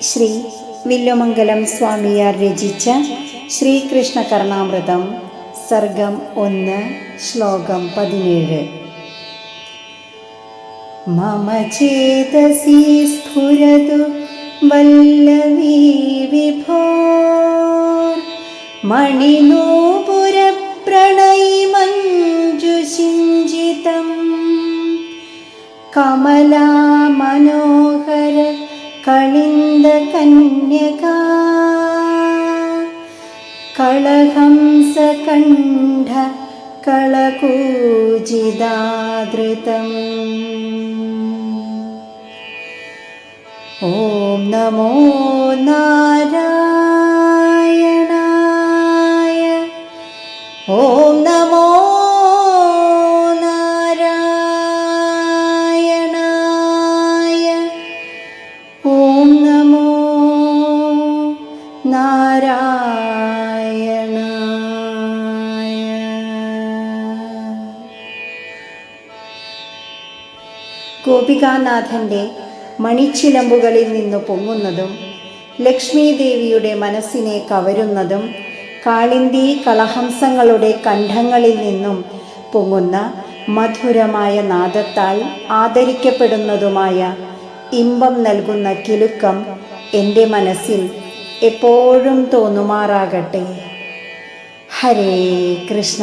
ശ്രീ വില്വമംഗലം സ്വാമിയാർ രചിച്ച ശ്രീകൃഷ്ണ കർണാമൃതം സർഗം 1 ശ്ലോകം 17. മമ ചേതസി സ്ഫുരതു വല്ലവീ വിഭോ മണിനൂപുര പ്രണയിമഞ്ജുഷിഞ്ചിതം കമലാ മനോഹര കളിന്ദ കന്യകാ കളഹംസ കണ്ഠ കളകൂജിതാദൃതം. ഓം നമോ നാരായണായ. ഓം നമോ നാരായണായ. ഓം നമോ നാരായണായ. ഗോപികാനാഥൻ്റെ മണിച്ചിലമ്പുകളിൽ നിന്ന് പൊങ്ങുന്നതും ലക്ഷ്മി ദേവിയുടെ മനസ്സിനെ കവരുന്നതും കാളിന്തി കളഹംസങ്ങളുടെ കണ്ഠങ്ങളിൽ നിന്നും പൊങ്ങുന്ന മധുരമായ നാദത്താൽ ആദരിക്കപ്പെടുന്നതുമായ ഇമ്പം നൽകുന്ന കിലുക്കം എൻ്റെ മനസ്സിൽ എപ്പോഴും തോന്നുമാറാകട്ടെ. ഹരേ കൃഷ്ണ.